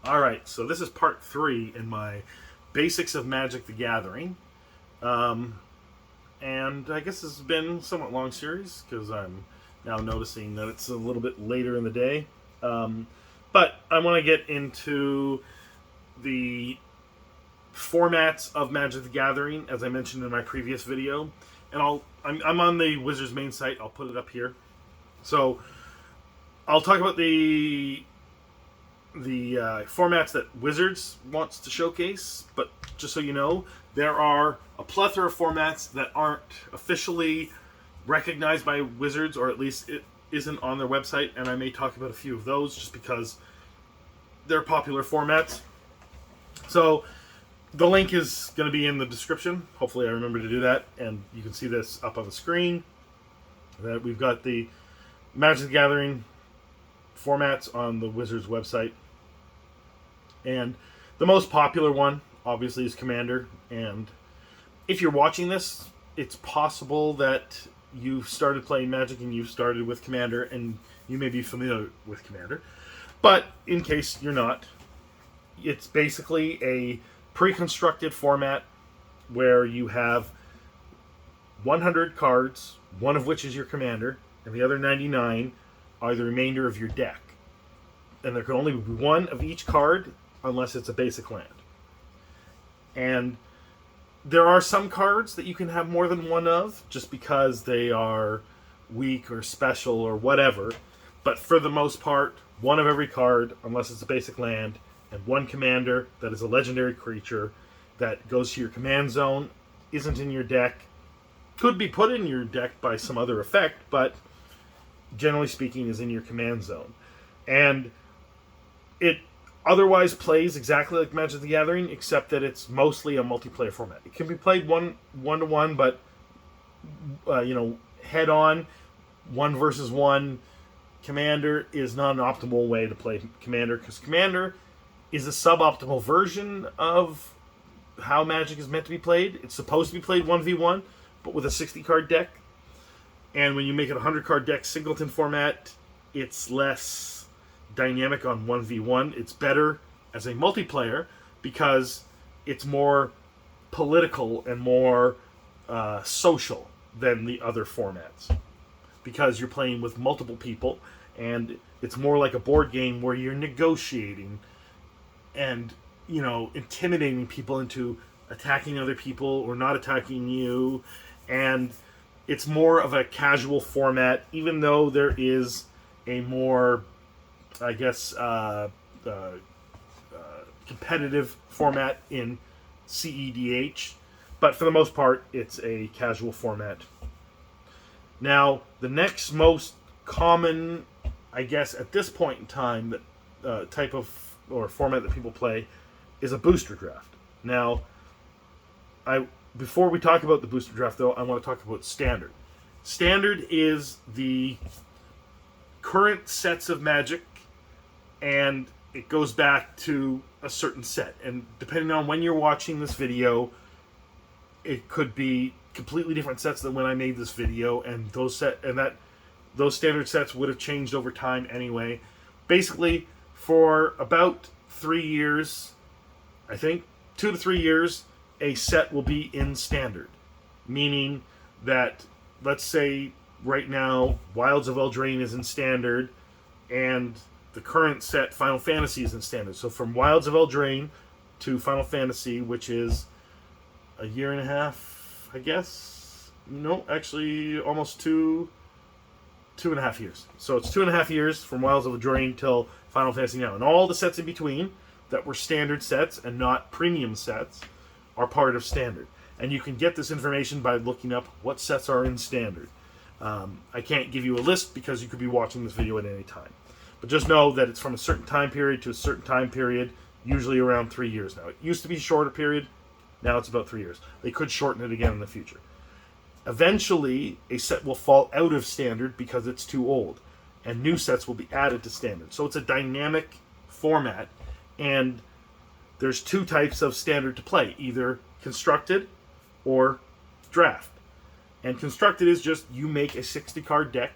Alright, so this is part 3 in my Basics of Magic the Gathering. And I guess this has been a somewhat long series, because I'm now noticing that it's a little bit later in the day. But I want to get into the formats of Magic the Gathering, as I mentioned in my previous video. And I'm on the Wizards main site, I'll put it up here. So, I'll talk about the formats that Wizards wants to showcase, but just so you know, there are a plethora of formats that aren't officially recognized by Wizards, or at least it isn't on their website, and I may talk about a few of those just because they're popular formats. So the link is going to be in the description. Hopefully I remember to do that, and you can see this up on the screen. That we've got the Magic the Gathering formats on the Wizards website. And the most popular one, obviously, is Commander. And if you're watching this, it's possible that you've started playing Magic and you've started with Commander, and you may be familiar with Commander. But in case you're not, it's basically a pre-constructed format where you have 100 cards, one of which is your Commander, and the other 99 are the remainder of your deck. And there can only be one of each card unless it's a basic land. And there are some cards that you can have more than one of just because they are weak or special or whatever. But for the most part, one of every card unless it's a basic land, and one Commander that is a legendary creature that goes to your command zone, isn't in your deck, could be put in your deck by some other effect, but generally speaking is in your command zone. And it otherwise plays exactly like Magic the Gathering, except that it's mostly a multiplayer format. It can be played one-to-one, but head on, 1 versus 1 Commander is not an optimal way to play Commander, because Commander is a suboptimal version of how Magic is meant to be played. It's supposed to be played 1v1, but with a 60-card deck. And when you make it a 100-card deck singleton format, it's less dynamic on 1v1. It's better as a multiplayer because it's more political and more social than the other formats. Because you're playing with multiple people, and it's more like a board game where you're negotiating and, intimidating people into attacking other people or not attacking you. And it's more of a casual format, even though there is a more, I guess, competitive format in CEDH. But for the most part, it's a casual format. Now, the next most common, I guess, at this point in time, that type of or format that people play is a booster draft. Now, before we talk about the booster draft, though, I want to talk about Standard. Standard is the current sets of Magic, and it goes back to a certain set. And depending on when you're watching this video, it could be completely different sets than when I made this video, and those standard sets would have changed over time anyway. Basically, for about 3 years, I think 2 to 3 years, a set will be in Standard, meaning that, let's say right now Wilds of Eldraine is in Standard, and the current set Final Fantasy is in Standard. So from Wilds of Eldraine to Final Fantasy, which is a year and a half, I guess. No, actually almost 2.5 years. So it's 2.5 years from Wilds of Eldraine till Final Fantasy now. And all the sets in between that were standard sets and not premium sets are part of Standard. And you can get this information by looking up what sets are in Standard. I can't give you a list because you could be watching this video at any time. But just know that it's from a certain time period to a certain time period, usually around 3 years now. It used to be a shorter period, now it's about 3 years. They could shorten it again in the future. Eventually, a set will fall out of Standard because it's too old, and new sets will be added to Standard. So it's a dynamic format, and there's 2 types of Standard to play, either Constructed or Draft. And Constructed is just you make a 60-card deck,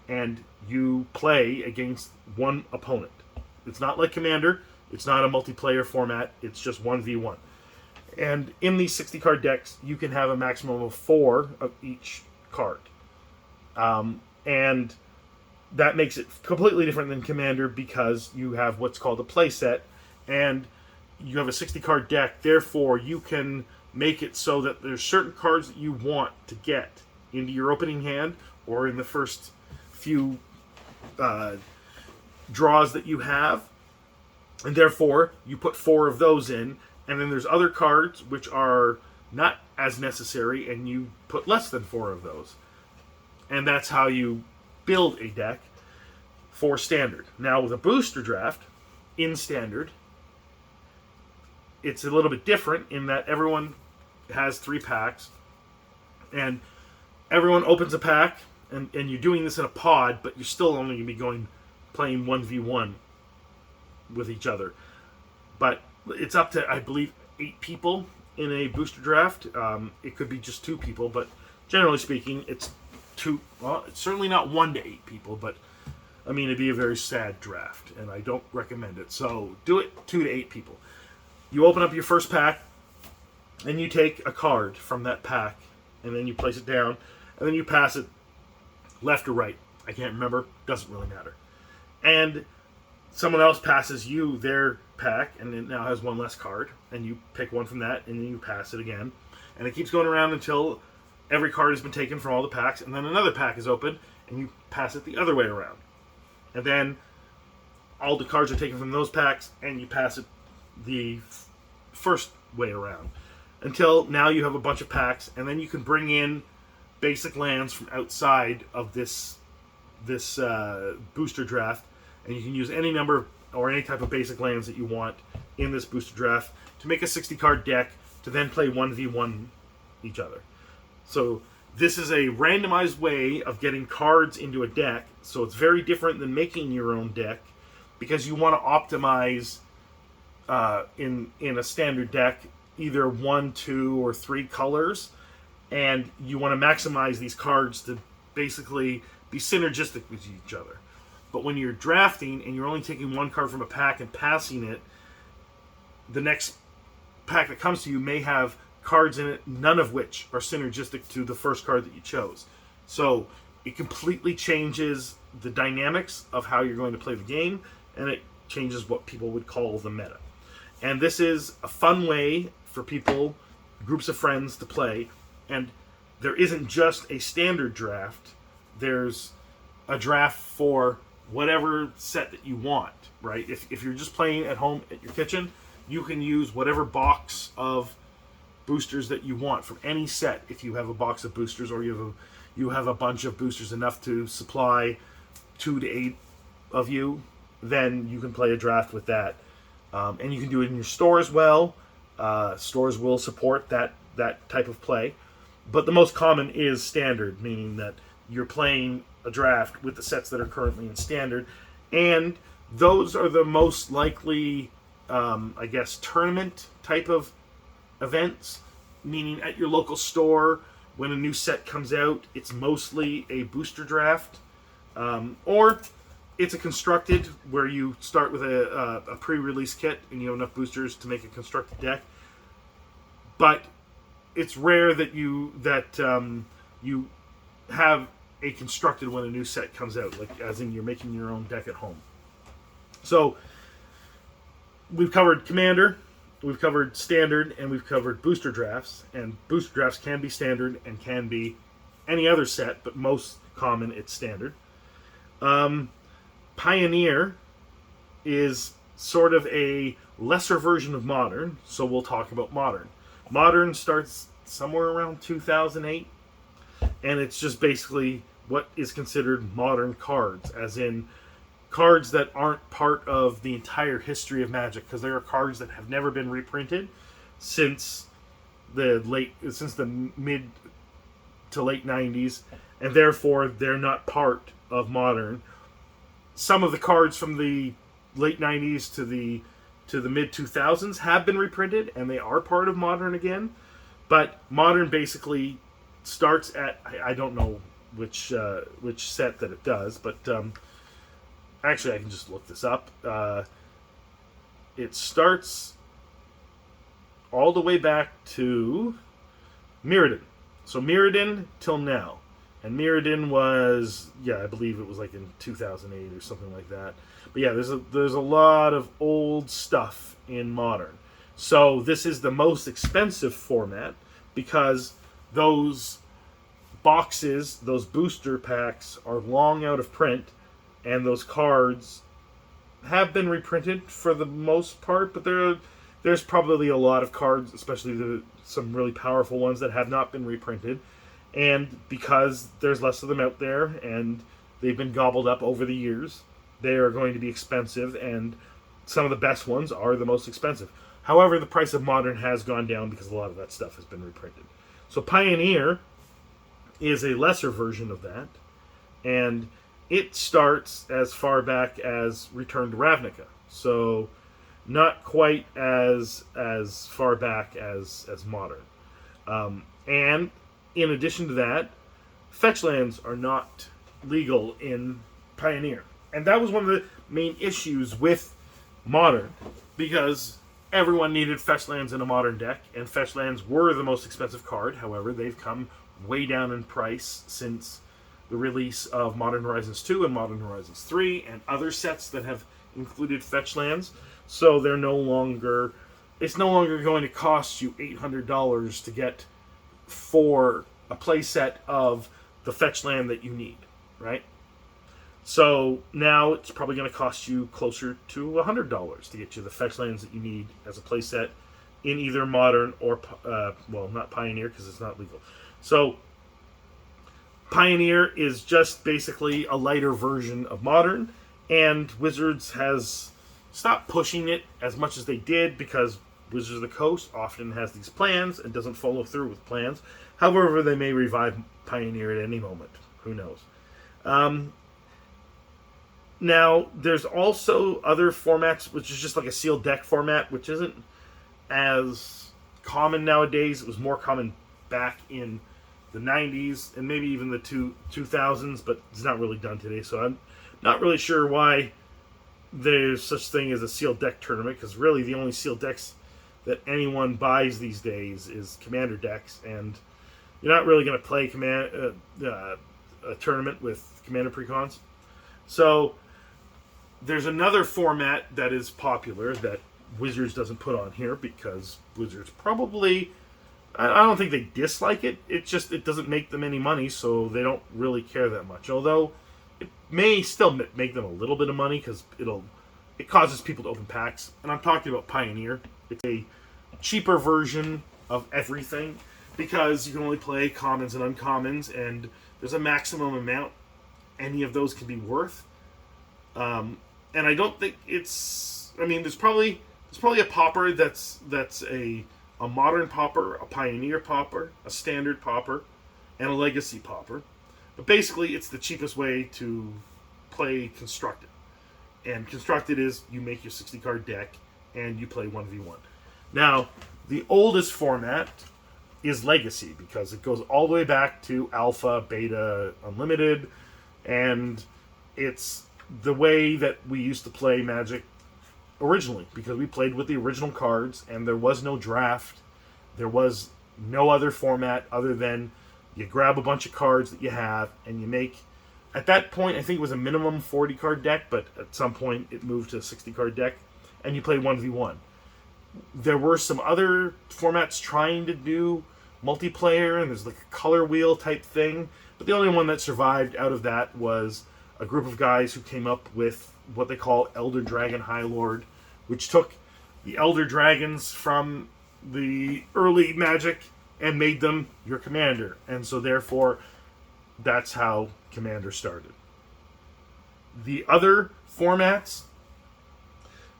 and you play against one opponent. It's not like Commander. It's not a multiplayer format. It's just 1v1. And in these 60 card decks, you can have a maximum of 4 of each card. And that makes it completely different than Commander because you have what's called a play set, and you have a 60 card deck. Therefore, you can make it so that there's certain cards that you want to get into your opening hand or in the first few draws that you have, and therefore you put 4 of those in, and then there's other cards which are not as necessary, and you put less than 4 of those. And that's how you build a deck for Standard. Now, with a booster draft in Standard, it's a little bit different in that everyone has 3 packs, and everyone opens a pack, and you're doing this in a pod, but you're still only going to be playing 1v1 with each other. But it's up to, I believe, 8 people in a booster draft. It could be just 2 people, but generally speaking, it's 2. Well, it's certainly not 1 to 8 people, but I mean, it'd be a very sad draft, and I don't recommend it. So do it 2 to 8 people. You open up your first pack, and you take a card from that pack, and then you place it down, and then you pass it left or right. I can't remember. Doesn't really matter. And someone else passes you their pack, and it now has 1 less card, and you pick one from that, and then you pass it again. And it keeps going around until every card has been taken from all the packs, and then another pack is opened, and you pass it the other way around. And then all the cards are taken from those packs, and you pass it the first way around. Until now you have a bunch of packs, and then you can bring in basic lands from outside of this booster draft, and you can use any number or any type of basic lands that you want in this booster draft to make a 60-card deck to then play 1v1 each other. So this is a randomized way of getting cards into a deck, so it's very different than making your own deck, because you want to optimize in a standard deck either 1, 2, or 3 colors, and you want to maximize these cards to basically be synergistic with each other. But when you're drafting and you're only taking 1 card from a pack and passing it, the next pack that comes to you may have cards in it, none of which are synergistic to the first card that you chose. So it completely changes the dynamics of how you're going to play the game, and it changes what people would call the meta. And this is a fun way for people, groups of friends, to play. And there isn't just a standard draft. There's a draft for whatever set that you want, right? If you're just playing at home at your kitchen, you can use whatever box of boosters that you want from any set. If you have a box of boosters, or you have a bunch of boosters enough to supply 2 to 8 of you, then you can play a draft with that. And you can do it in your store as well. Stores will support that type of play. But the most common is standard, meaning that you're playing a draft with the sets that are currently in standard. And those are the most likely, I guess, tournament type of events, meaning at your local store, when a new set comes out, it's mostly a booster draft. Or it's a constructed, where you start with a pre-release kit and you have enough boosters to make a constructed deck. But it's rare that you have a constructed when a new set comes out, like as in you're making your own deck at home. So we've covered Commander, we've covered Standard, and we've covered booster drafts. And booster drafts can be Standard and can be any other set, but most common it's Standard. Pioneer is sort of a lesser version of Modern, so we'll talk about Modern. Modern starts somewhere around 2008, and it's just basically what is considered modern cards, as in cards that aren't part of the entire history of Magic, because there are cards that have never been reprinted since the mid to late 90s, and therefore they're not part of Modern. Some of the cards from the late 90s to the mid 2000s have been reprinted, and they are part of Modern again. But Modern basically starts at, I don't know which set that it does, but actually I can just look this up. it starts all the way back to Mirrodin. So Mirrodin till now. And Mirrodin was, yeah, I believe it was like in 2008 or something like that. But yeah, there's a lot of old stuff in Modern. So this is the most expensive format because those boxes, those booster packs are long out of print, and those cards have been reprinted for the most part, but there's probably a lot of cards, especially some really powerful ones, that have not been reprinted. And because there's less of them out there and they've been gobbled up over the years, they are going to be expensive, and some of the best ones are the most expensive. However, the price of Modern has gone down because a lot of that stuff has been reprinted. So Pioneer is a lesser version of that, and it starts as far back as Return to Ravnica. So not quite as far back as Modern. And in addition to that, fetch lands are not legal in Pioneer. And that was one of the main issues with Modern, because everyone needed fetch lands in a Modern deck, and fetch lands were the most expensive card. However, they've come way down in price since the release of Modern Horizons 2 and Modern Horizons 3 and other sets that have included fetch lands. So they're no longer, it's no longer going to cost you $800 to get for a playset of the fetch land that you need, right? So now it's probably going to cost you closer to $100 to get you the fetch lands that you need as a playset in either Modern or, well, not Pioneer because it's not legal. So Pioneer is just basically a lighter version of Modern, and Wizards has stopped pushing it as much as they did because Wizards of the Coast often has these plans and doesn't follow through with plans. However, they may revive Pioneer at any moment. Who knows? Now, there's also other formats, which is just like a sealed deck format, which isn't as common nowadays. It was more common back in the 90s and maybe even the 2000s, but it's not really done today. So I'm not really sure why there's such thing as a sealed deck tournament, because really the only sealed decks that anyone buys these days is Commander decks, and you're not really going to play a tournament with Commander precons. So there's another format that is popular that Wizards doesn't put on here because Wizards probably, I don't think they dislike it. It doesn't make them any money, so they don't really care that much. Although it may still make them a little bit of money because it causes people to open packs. And I'm talking about Pioneer. It's a cheaper version of everything because you can only play commons and uncommons, and there's a maximum amount any of those can be worth. And I don't think it's. I mean, there's probably a pauper that's a modern pauper, a pioneer pauper, a standard pauper, and a legacy pauper. But basically, it's the cheapest way to play constructed. And constructed is you make your 60 card deck and you play 1v1. Now, the oldest format is Legacy because it goes all the way back to Alpha, Beta, Unlimited, and it's the way that we used to play Magic originally, because we played with the original cards and there was no draft. There was no other format other than you grab a bunch of cards that you have and you make, at that point I think it was a minimum 40 card deck, but at some point it moved to a 60 card deck, and you play 1v1. There were some other formats trying to do multiplayer, and there's like a color wheel type thing, but the only one that survived out of that was a group of guys who came up with what they call Elder Dragon High Lord, which took the Elder Dragons from the early Magic and made them your commander. And so therefore, that's how Commander started. The other formats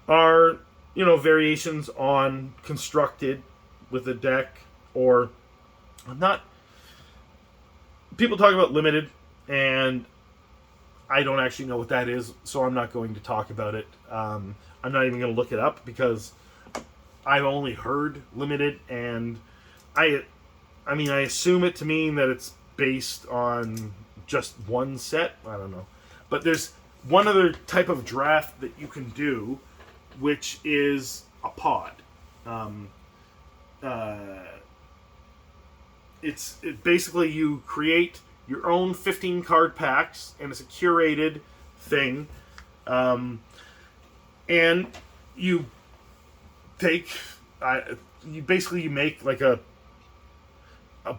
are, variations on constructed with a deck, or not. People talk about limited, and I don't actually know what that is, so I'm not going to talk about it. I'm not even going to look it up because I've only heard limited, and I assume it to mean that it's based on just one set. I don't know. But there's one other type of draft that you can do, which is a pod. Um, basically you create your own 15 card packs, and it's a curated thing. And you take, you make like a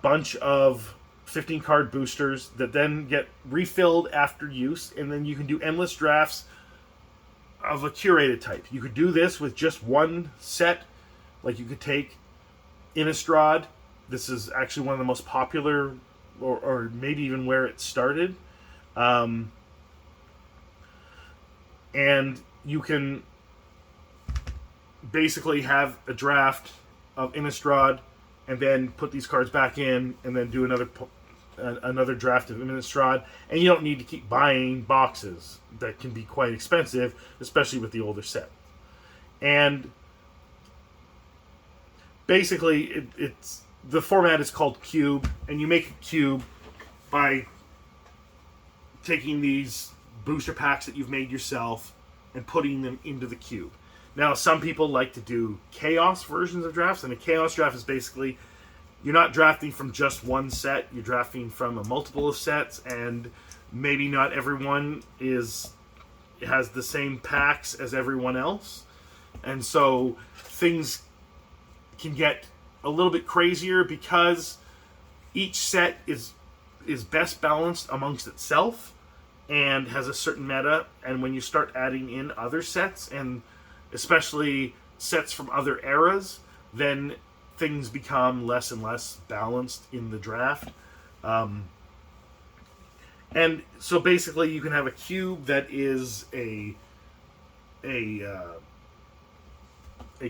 bunch of 15 card boosters that then get refilled after use, and then you can do endless drafts of a curated type. You could do this with just one set. Like, you could take Innistrad. This is actually one of the most popular, or maybe even where it started. And you can basically have a draft of Innistrad, and then put these cards back in, and then do another draft of Innistrad, and you don't need to keep buying boxes that can be quite expensive, especially with the older set. And basically, it's the format is called Cube, and you make a cube by taking these booster packs that you've made yourself and putting them into the cube. Now, some people like to do chaos versions of drafts, and a chaos draft is basically, you're not drafting from just one set, you're drafting from a multiple of sets, and maybe not everyone has the same packs as everyone else. And so things can get a little bit crazier because each set is best balanced amongst itself and has a certain meta. And when you start adding in other sets, and especially sets from other eras, then things become less and less balanced in the draft. And so basically you can have a cube that is a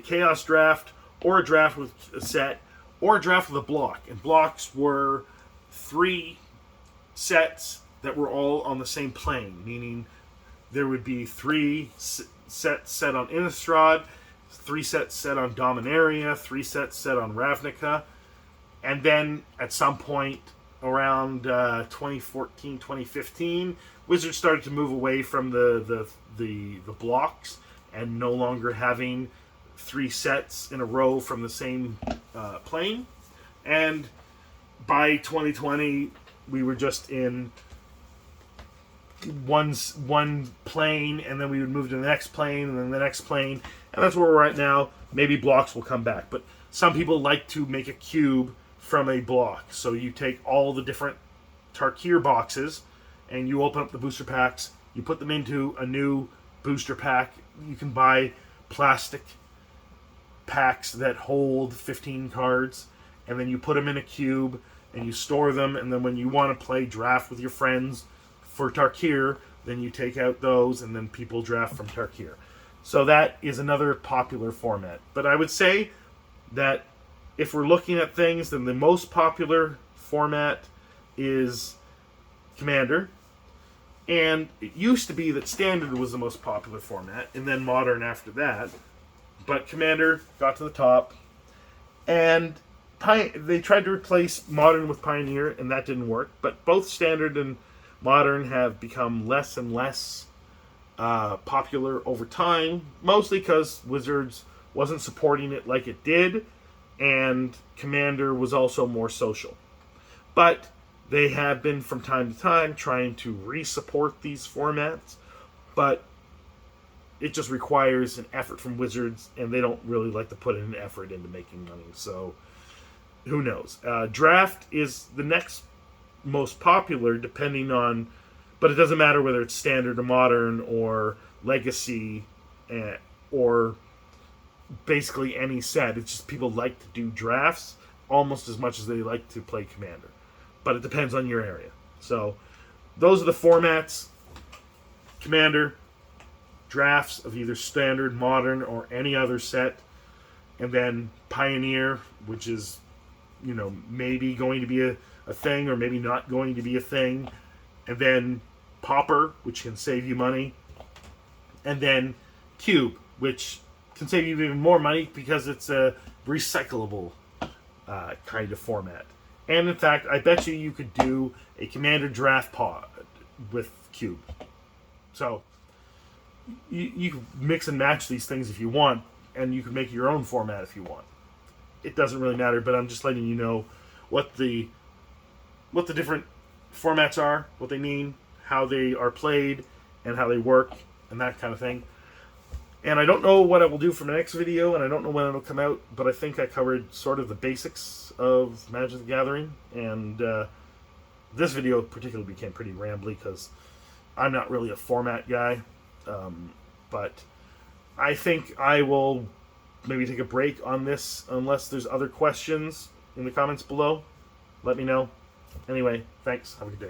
chaos draft, or a draft with a set, or a draft with a block. And blocks were 3 sets that were all on the same plane, meaning there would be 3 sets set on Innistrad, 3 sets set on Dominaria, 3 sets set on Ravnica, and then at some point around 2014, 2015, Wizards started to move away from the blocks and no longer having 3 sets in a row from the same plane. And by 2020, we were just in one plane, and then we would move to the next plane, and then the next plane, and that's where we're at now. Maybe blocks will come back, but some people like to make a cube from a block. So you take all the different Tarkir boxes, and you open up the booster packs, you put them into a new booster pack. You can buy plastic packs that hold 15 cards, and then you put them in a cube, and you store them, and then when you want to play draft with your friends for Tarkir, then you take out those, and then people draft from Tarkir. So that is another popular format. But I would say that if we're looking at things, then the most popular format is Commander. And it used to be that Standard was the most popular format, and then Modern after that. But Commander got to the top. And they tried to replace Modern with Pioneer, and that didn't work. But both Standard and Modern have become less and less popular over time, mostly because Wizards wasn't supporting it like it did, and Commander was also more social. But they have been, from time to time, trying to re-support these formats, but it just requires an effort from Wizards, and they don't really like to put an effort into making money, so who knows. Draft is the next most popular, depending on, but it doesn't matter whether it's Standard or Modern or Legacy or basically any set. It's just people like to do drafts almost as much as they like to play Commander, but it depends on your area. So those are the formats: Commander, drafts of either Standard, Modern, or any other set, and then Pioneer, which is, maybe going to be a thing or maybe not going to be a thing, and then Pauper, which can save you money, and then Cube, which can save you even more money because it's a recyclable kind of format. And in fact, I bet you could do a Commander draft pod with Cube. So you can mix and match these things if you want, and you can make your own format if you want. It doesn't really matter, but I'm just letting you know what the different formats are, what they mean, how they are played, and how they work, and that kind of thing. And I don't know what I will do for my next video, and I don't know when it'll come out, but I think I covered sort of the basics of Magic the Gathering, and this video particularly became pretty rambly because I'm not really a format guy, but I think I will maybe take a break on this unless there's other questions in the comments below. Let me know. Anyway, thanks. Have a good day.